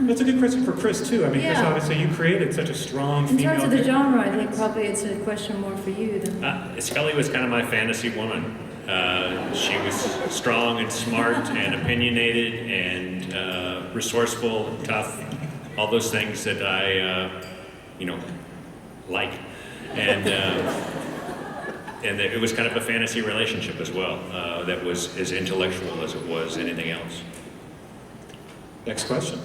That's a good question for Chris, too. I mean, Chris, obviously you created such a strong female... In terms of the genre, I think probably it's a question more for you than... Scully was kind of my fantasy woman. She was strong and smart and opinionated and resourceful and tough. All those things that I, like. And it was kind of a fantasy relationship as well, that was as intellectual as it was anything else. Next question.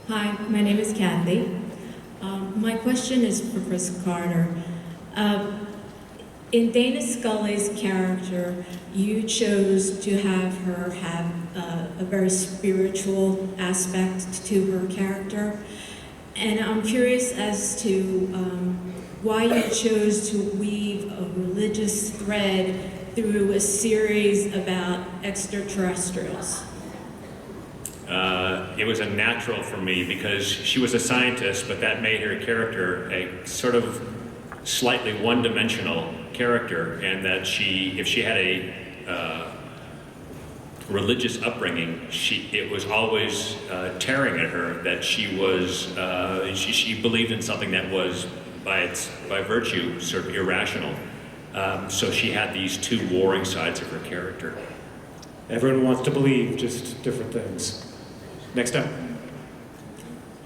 Hi, my name is Kathy. My question is for Chris Carter. In Dana Scully's character, you chose to have her have a very spiritual aspect to her character. And I'm curious as to why you chose to weave a religious thread through a series about extraterrestrials. It was a natural for me because she was a scientist, but that made her character a sort of slightly one-dimensional character, and that if she had a religious upbringing, it was always tearing at her that she believed in something that was by virtue sort of irrational. So she had these two warring sides of her character. Everyone wants to believe just different things. Next up.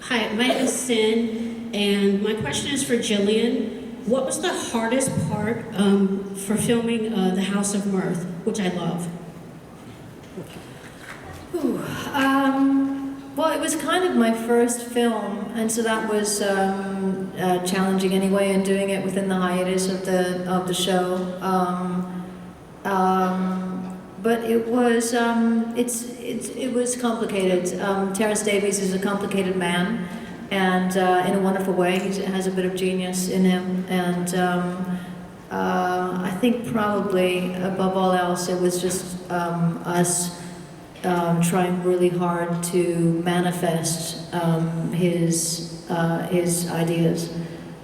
Hi, my name is Sin, and my question is for Jillian. What was the hardest part for filming The House of Mirth, which I love? Well, it was kind of my first film, and so that was challenging anyway, and doing it within the hiatus of the show. But it was it was complicated. Terrence Davies is a complicated man, and in a wonderful way, he has a bit of genius in him. And I think probably above all else, it was just us trying really hard to manifest his ideas.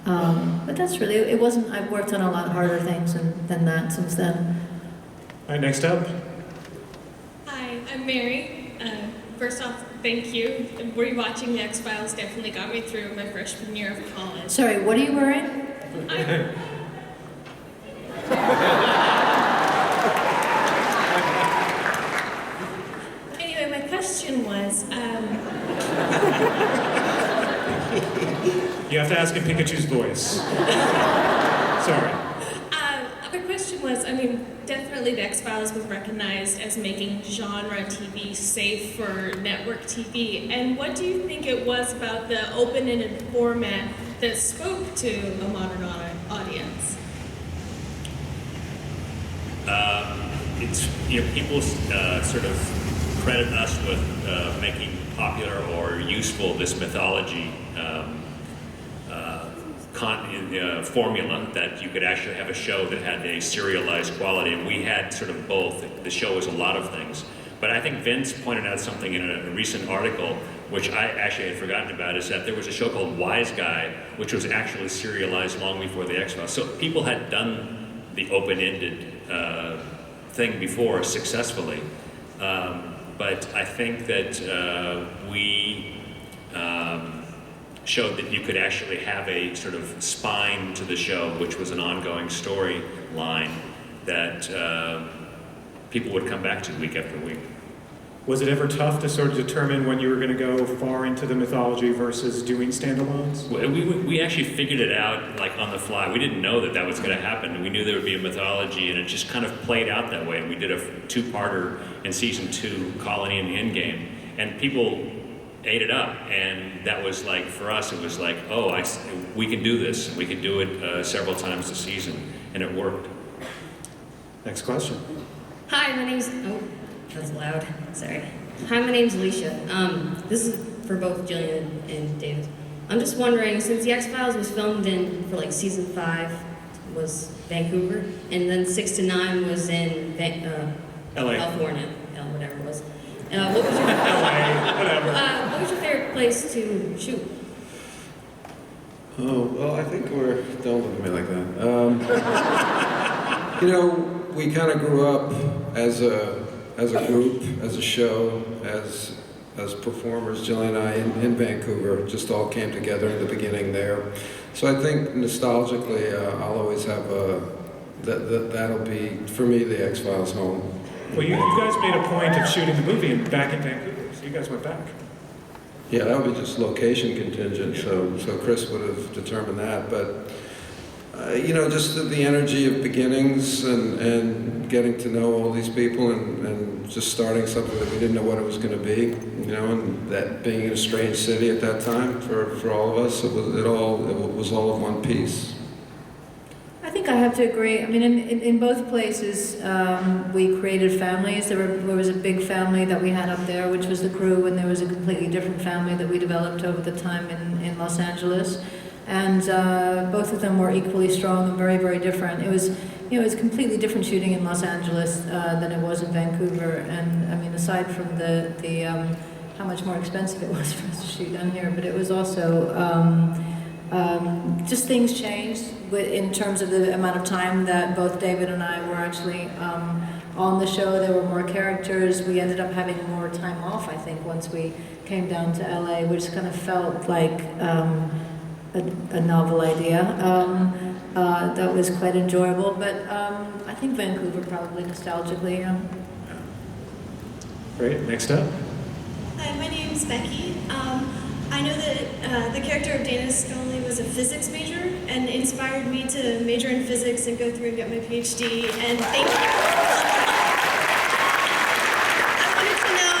But that's really, it wasn't, I've worked on a lot harder things than that since then. All right, next up. Hi, I'm Mary. First off, thank you. Rewatching The X-Files definitely got me through my freshman year of college. Sorry, what are you wearing? Anyway, my question was, You have to ask in Pikachu's voice. Sorry. the question was, definitely The X-Files was recognized as making genre TV safe for network TV. And what do you think it was about the open-ended format that spoke to a modern audience? People sort of credit us with making popular or useful this mythology formula, that you could actually have a show that had a serialized quality, and we had sort of both. The show was a lot of things. But I think Vince pointed out something in a recent article, which I actually had forgotten about, is that there was a show called Wise Guy, which was actually serialized long before the X-Files. So people had done the open-ended thing before successfully. But I think that we showed that you could actually have a sort of spine to the show, which was an ongoing storyline that people would come back to week after week. Was it ever tough to sort of determine when you were going to go far into the mythology versus doing standalones? We actually figured it out like on the fly. We didn't know that was going to happen. We knew there would be a mythology, and it just kind of played out that way. And we did a two-parter in season 2, Colony and the Endgame, and people ate it up. And that was like, for us, it was like, we can do this. We can do it several times a season, and it worked. Next question. Hi, my name's... Oh, that's loud. Sorry. Hi, my name's Alicia. This is for both Jillian and David. I'm just wondering, since The X-Files was filmed for like season 5 was Vancouver, and then 6 to 9 was in LA. California, whatever it was. What was your LA, whatever. What was your favorite place to shoot? Oh, well, I think don't look at me like that. We kind of grew up as a group, as a show, as as performers, Jillian and I, in Vancouver, just all came together in the beginning there. So I think nostalgically, I'll always have that'll be, for me, the X-Files home. Well, you guys made a point of shooting the movie back in Vancouver, so you guys went back. Yeah, that would be just location contingent, so Chris would have determined that. But, you know, just the energy of beginnings and getting to know all these people and just starting something that we didn't know what it was going to be, you know, and that being in a strange city at that time for all of us, it was all of one piece. I think I have to agree. I mean, in both places, we created families. There was a big family that we had up there, which was the crew, and there was a completely different family that we developed over the time in Los Angeles. And both of them were equally strong and very, very different. It was, you know, it was completely different shooting in Los Angeles than it was in Vancouver. And I mean, aside from the how much more expensive it was for us to shoot down here, but it was also just things changed in terms of the amount of time that both David and I were actually on the show. There were more characters. We ended up having more time off, I think, once we came down to LA, which kind of felt like a novel idea. That was quite enjoyable, but I think Vancouver probably nostalgically. Great, next up. Hi, my name's Becky. I know that the character of Dana Scully was a physics major and inspired me to major in physics and go through and get my PhD, and thank you. I wanted to know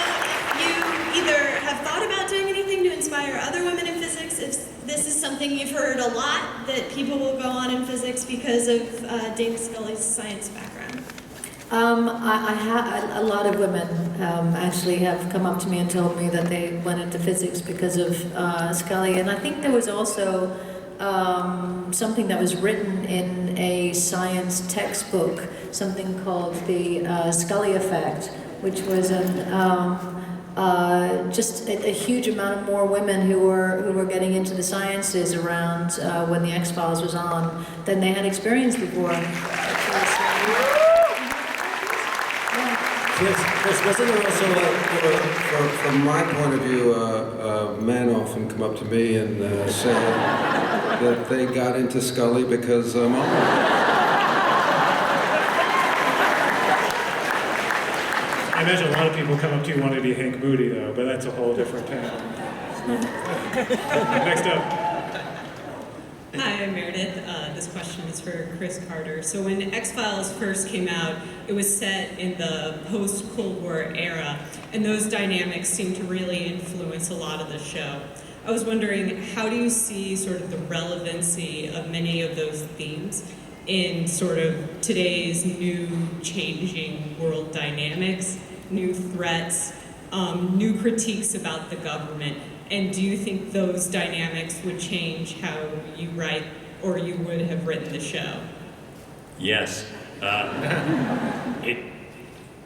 if you either have thought about doing anything to inspire other women in physics, if this is something you've heard a lot, that people will go on in physics because of Dana Scully's science background. A lot of women actually have come up to me and told me that they went into physics because of Scully, and I think there was also something that was written in a science textbook, something called the Scully effect, which was just a huge amount of more women who were getting into the sciences around when the X-Files was on than they had experienced before. Chris, wasn't there also, from my point of view, men often come up to me and say that they got into Scully because I imagine a lot of people come up to you wanting to be Hank Moody, though, but that's a whole different panel. Next up. Hi, I'm Meredith. This question is for Chris Carter. So when X-Files first came out, it was set in the post-Cold War era, and those dynamics seem to really influence a lot of the show. I was wondering, how do you see sort of the relevancy of many of those themes in sort of today's new changing world dynamics, new threats, new critiques about the government? And do you think those dynamics would change how you write or you would have written the show? Yes.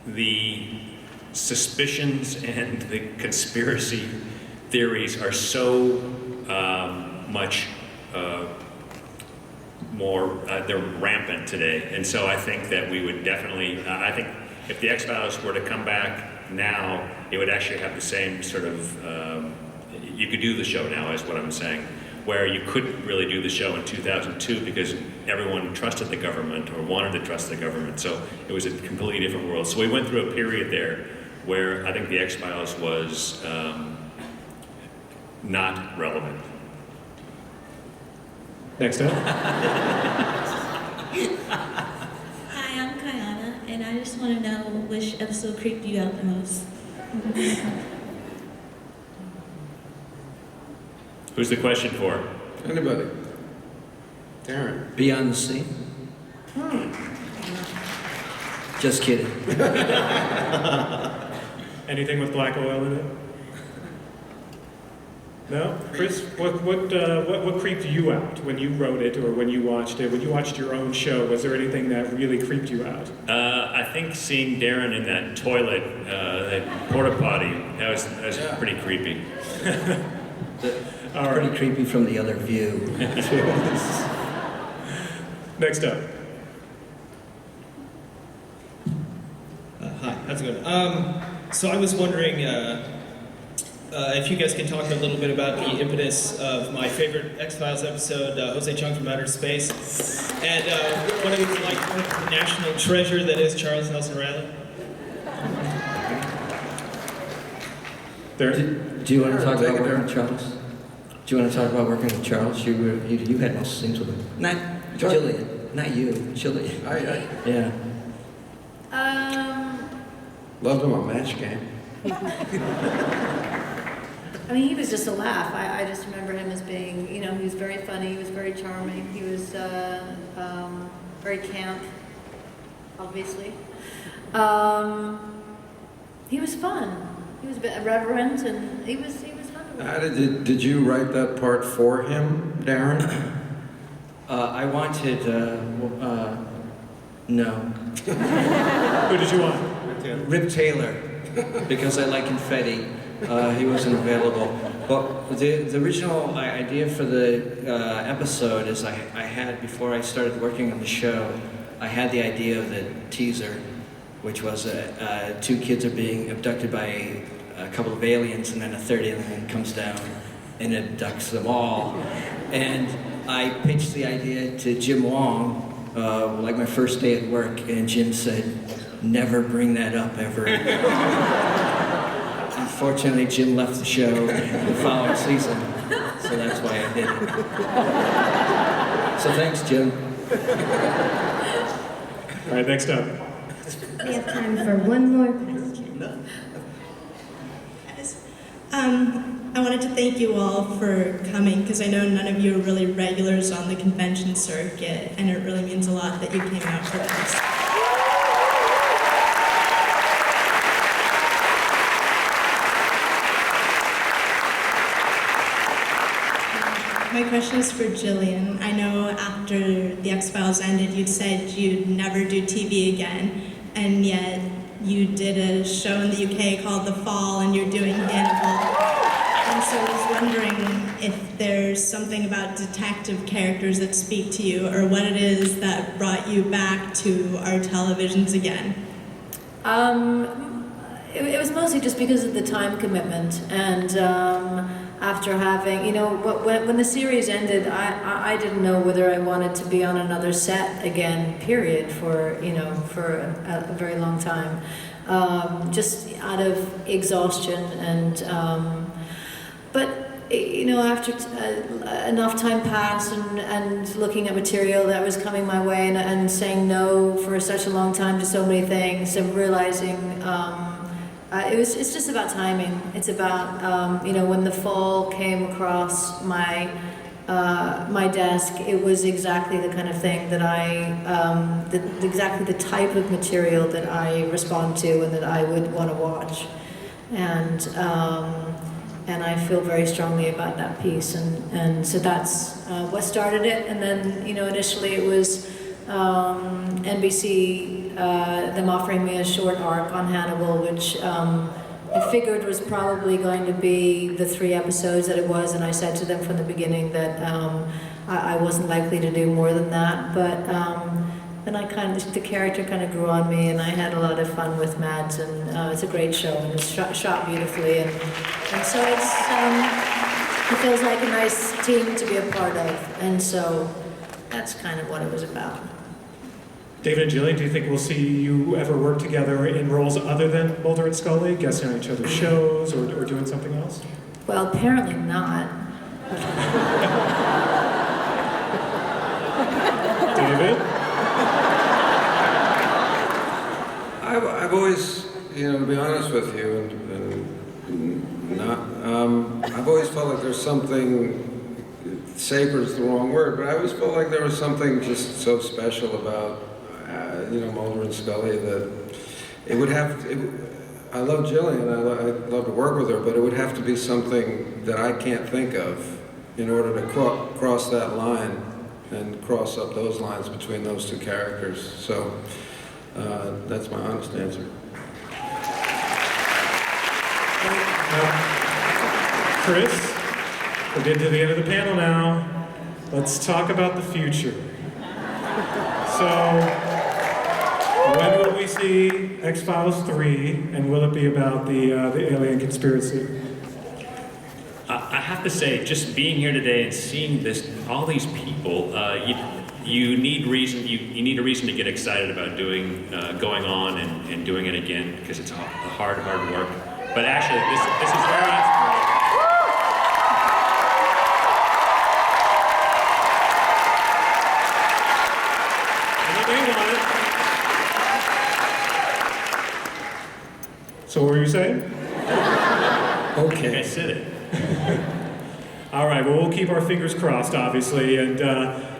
The suspicions and the conspiracy theories are so much more, they're rampant today. And so I think that we would definitely, I think if the X-Files were to come back now, it would actually have the same sort of, you could do the show now, is what I'm saying, where you couldn't really do the show in 2002 because everyone trusted the government or wanted to trust the government. So it was a completely different world. So we went through a period there where I think the X-Files was not relevant. Next up. Hi, I'm Kayana, and I just want to know which episode creeped you out the most. Who's the question for? Anybody? Darren. Beyond the Sea? Just kidding. Anything with black oil in it? No? Chris, what creeped you out when you wrote it or when you watched it? When you watched your own show, was there anything that really creeped you out? I think seeing Darren in that toilet, that porta potty, that was pretty creepy. Pretty creepy from the other view. Next up. Hi, how's it going? So I was wondering, if you guys can talk a little bit about the impetus of my favorite X-Files episode, Jose Chung from Outer Space, and what it was like the national treasure that is Charles Nelson Riley. Do you want to talk about working with Charles? Do you want to talk about working with Charles? You had most scenes with him. Not Jillian, not you, Jillian. Yeah. Loved him on Match Game. I mean, he was just a laugh. I just remember him as being, he was very funny, he was very charming, he was very camp, obviously. He was fun. He was a bit irreverent, and he was fun. Did you write that part for him, Darren? I wanted, no. Who did you want? Rip Taylor, because I like confetti. He wasn't available. But the original idea for the episode is I had, before I started working on the show, I had the idea of the teaser, which was two kids are being abducted by a couple of aliens, and then a third alien comes down and abducts them all. And I pitched the idea to Jim Wong, like my first day at work, and Jim said, "Never bring that up ever." Unfortunately, Jim left the show the following season, so that's why I did it. So thanks, Jim. All right, next up. We have time for one more question. I wanted to thank you all for coming, because I know none of you are really regulars on the convention circuit, and it really means a lot that you came out for this. My question is for Jillian. I know after the X-Files ended, you'd said you'd never do TV again, and yet you did a show in the UK called The Fall, and you're doing Hannibal. And so I was wondering if there's something about detective characters that speak to you, or what it is that brought you back to our televisions again. It was mostly just because of the time commitment, and after having, when the series ended, I didn't know whether I wanted to be on another set again, period, for a very long time, just out of exhaustion, and but after enough time passed and looking at material that was coming my way and saying no for such a long time to so many things, and realizing it's just about timing. It's about when The Fall came across my desk, it was exactly the kind of thing that exactly the type of material that I respond to and that I would want to watch, and I feel very strongly about that piece, and so that's what started it. And then initially it was NBC, them offering me a short arc on Hannibal, which I figured was probably going to be the 3 episodes that it was, and I said to them from the beginning that I wasn't likely to do more than that, but then the character kind of grew on me, and I had a lot of fun with Mads, and it's a great show, and it's shot beautifully, and so it feels like a nice team to be a part of, and so that's kind of what it was about. David and Jillian, do you think we'll see you ever work together in roles other than Mulder and Scully, guessing on each other's shows or doing something else? Well, apparently not. David? I've always, to be honest with you, I've always felt like there's something, sacred is the wrong word, but I always felt like there was something just so special about, Mulder and Scully that it would have, I love Jillian, I'd love to work with her, but it would have to be something that I can't think of in order to cross that line and cross up those lines between those two characters. So that's my honest answer. Chris, we're getting to the end of the panel now. Let's talk about the future. So, when will we see X-Files 3, and will it be about the alien conspiracy? have to say, just being here today and seeing all these people, you need reason. You need a reason to get excited about going on and doing it again, because it's hard work. But actually, this is very inspiring. So what were you saying? Okay. I said it. All right, well, we'll keep our fingers crossed, obviously, and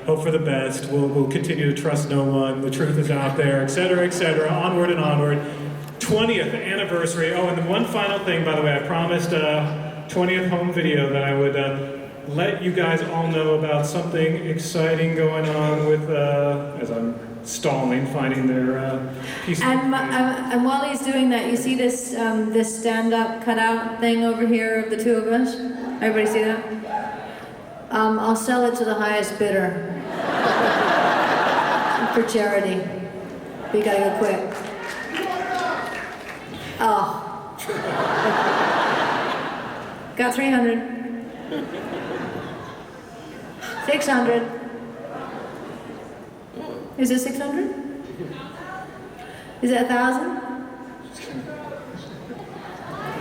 hope for the best. We'll continue to trust no one. The truth is out there, et cetera, onward and onward. 20th anniversary. Oh, and then one final thing, by the way, I promised 20th home video that I would let you guys all know about something exciting going on with, as I'm stalling, finding their piece of And while he's doing that, you see this this stand-up cutout thing over here of the two of us? Everybody see that? I'll sell it to the highest bidder for charity. But you gotta go quick. Oh. Got 300. 600. Is it 600? Is it 1,000?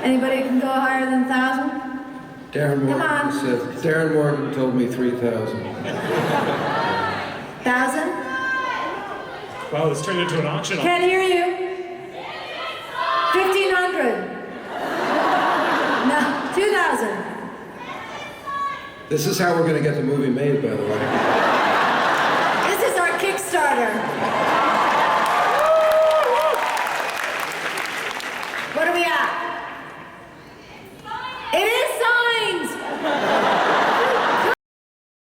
Anybody can go higher than 1,000? Darren Morgan said, Darren Morgan told me 3,000. 1,000? Wow, this turned into an auction. Can't hear you. 1,500. No, 2,000. This is how we're going to get the movie made, by the way. This is our Kickstarter.